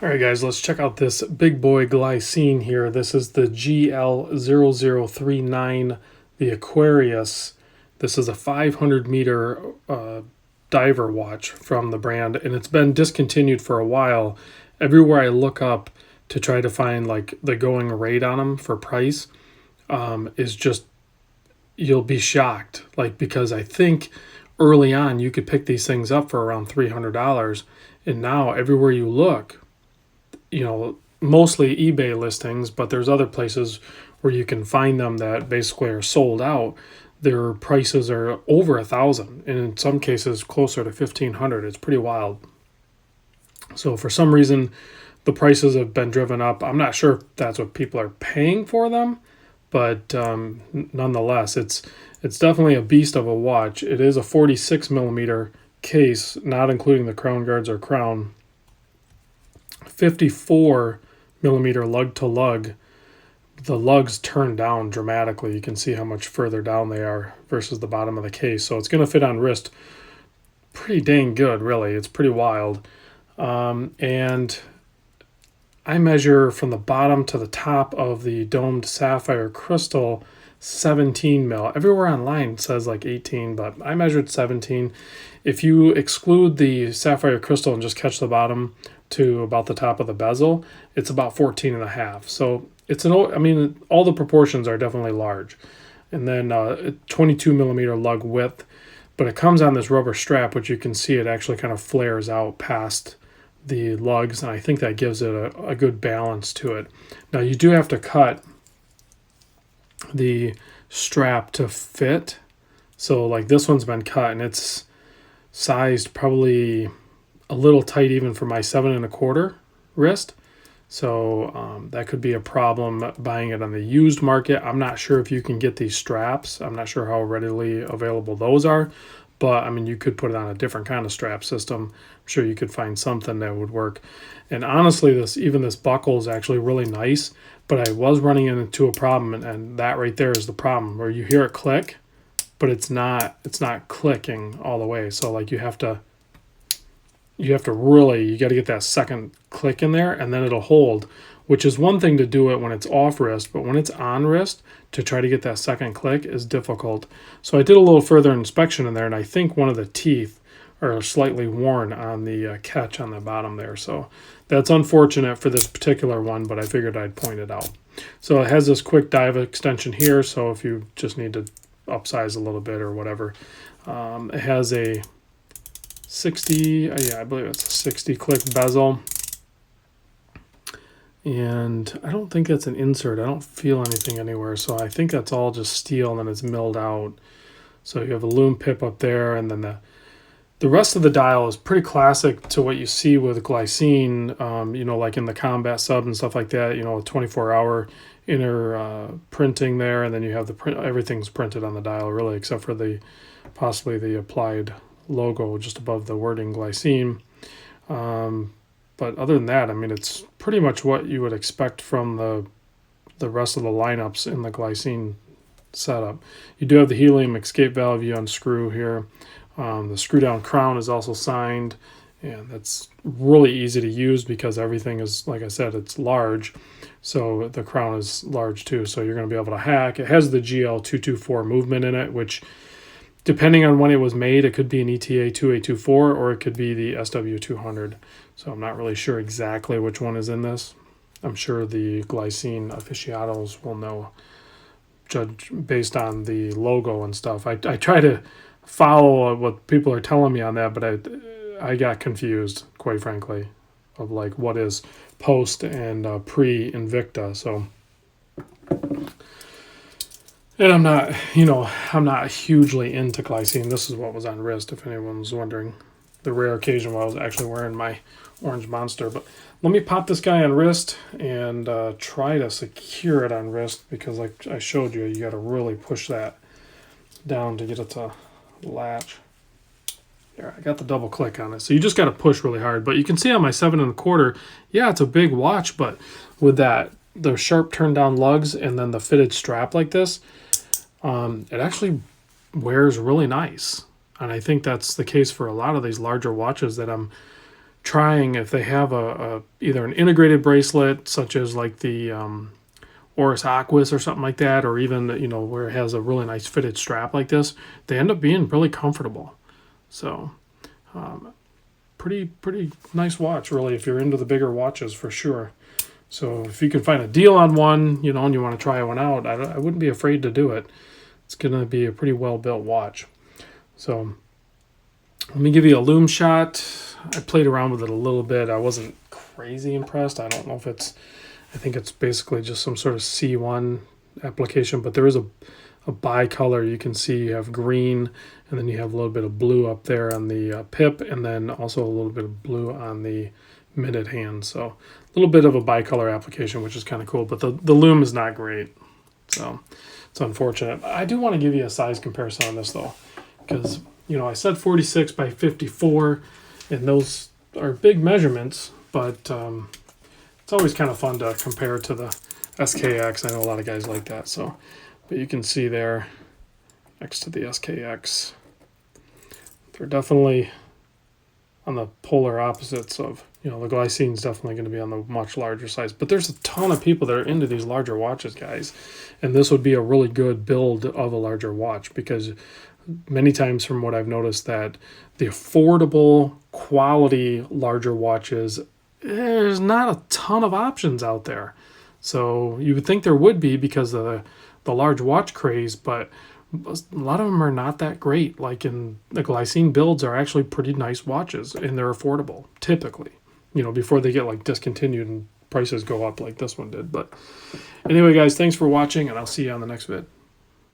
All right, guys, let's check out this big boy Glycine here. This is the gl0039, the Aquarius. This is a 500-meter diver watch from the brand, and it's been discontinued for a while. Everywhere I look up to try to find like the going rate on them for price is just, you'll be shocked. Like, because I think early on you could pick these things up for around $300, and now everywhere you look, mostly eBay listings, but there's other places where you can find them that basically are sold out. Their prices are over $1,000, and in some cases closer to $1,500. It's pretty wild. So for some reason, the prices have been driven up. I'm not sure if that's what people are paying for them, but nonetheless, it's definitely a beast of a watch. It is a 46 millimeter case, not including the crown guards or crown. 54 millimeter lug to lug. The lugs turn down dramatically. You can see how much further down they are versus the bottom of the case. So it's going to fit on wrist pretty dang good, really. It's pretty wild. And I measure from the bottom to the top of the domed sapphire crystal 17 mil. Everywhere online it says like 18, but I measured 17. If you exclude the sapphire crystal and just catch the bottom to about the top of the bezel, it's about 14 and a half. So it's all the proportions are definitely large. And then 22 millimeter lug width, but it comes on this rubber strap, which you can see it actually kind of flares out past the lugs, and I think that gives it a good balance to it. Now you do have to cut the strap to fit. So like this one's been cut and it's sized probably a little tight even for my 7 1/4 wrist. So that could be a problem buying it on the used market. I'm not sure if you can get these straps. I'm not sure how readily available those are, but I mean, you could put it on a different kind of strap system. I'm sure you could find something that would work. And honestly, this buckle is actually really nice, but I was running into a problem, and that right there is the problem, where you hear it click, but it's not clicking all the way. So like you got to get that second click in there, and then it'll hold, which is one thing to do it when it's off wrist, but when it's on wrist, to try to get that second click is difficult. So I did a little further inspection in there, and I think one of the teeth are slightly worn on the catch on the bottom there. So that's unfortunate for this particular one, but I figured I'd point it out. So it has this quick dive extension here, so if you just need to upsize a little bit or whatever. It has a 60, I believe it's a 60 click bezel. And I don't think that's an insert. I don't feel anything anywhere. So I think that's all just steel and then it's milled out. So you have a loom pip up there, and then the rest of the dial is pretty classic to what you see with Glycine, like in the combat sub and stuff like that, a 24-hour inner printing there, and then you have everything's printed on the dial really, except for possibly the applied logo just above the wording Glycine. But other than that, I mean, it's pretty much what you would expect from the rest of the lineups in the Glycine setup. You do have the Helium escape valve you unscrew here. The screw down crown is also signed, and that's really easy to use because everything is, like I said, it's large. So the crown is large too, so you're going to be able to hack. It has the gl224 movement in it, which, depending on when it was made, it could be an ETA 2824 or it could be the SW200. So I'm not really sure exactly which one is in this. I'm sure the Glycine aficionados will know, judge based on the logo and stuff. I try to follow what people are telling me on that, but I got confused, quite frankly, of like what is post and pre-Invicta. So, and I'm not hugely into Glycine. This is what was on wrist, if anyone was wondering. The rare occasion where I was actually wearing my orange monster. But let me pop this guy on wrist and try to secure it on wrist, because like I showed you, you got to really push that down to get it to latch. There, I got the double click on it. So you just got to push really hard. But you can see on my 7 1/4, yeah, it's a big watch, but with the sharp turn down lugs and then the fitted strap like this, it actually wears really nice. And I think that's the case for a lot of these larger watches that I'm trying if they have either an integrated bracelet, such as like the Oris Aquis or something like that, or even, you know, where it has a really nice fitted strap like this, they end up being really comfortable. So pretty nice watch, really, if you're into the bigger watches, for sure. So if you can find a deal on one, you know, and you want to try one out, I wouldn't be afraid to do it. It's going to be a pretty well-built watch. So let me give you a Loom Shot. I played around with it a little bit. I wasn't crazy impressed. I don't know if I think it's basically just some sort of C1 application, but there is a bicolor. You can see you have green, and then you have a little bit of blue up there on the pip, and then also a little bit of blue on the minute hand. So a little bit of a bicolor application, which is kind of cool, but the loom is not great. So it's unfortunate. I do want to give you a size comparison on this, though, because, you know, I said 46 by 54, and those are big measurements, but it's always kind of fun to compare to the SKX. I know a lot of guys like that. So, but you can see there next to the SKX, they're definitely on the polar opposites of, you know, the Glycine is definitely going to be on the much larger size. But there's a ton of people that are into these larger watches, guys. And this would be a really good build of a larger watch, because many times from what I've noticed that the affordable quality larger watches, there's not a ton of options out there. So you would think there would be because of the large watch craze, but a lot of them are not that great. Like in the Glycine builds are actually pretty nice watches, and they're affordable typically, you know, before they get like discontinued and prices go up like this one did. But anyway, guys, thanks for watching, and I'll see you on the next vid.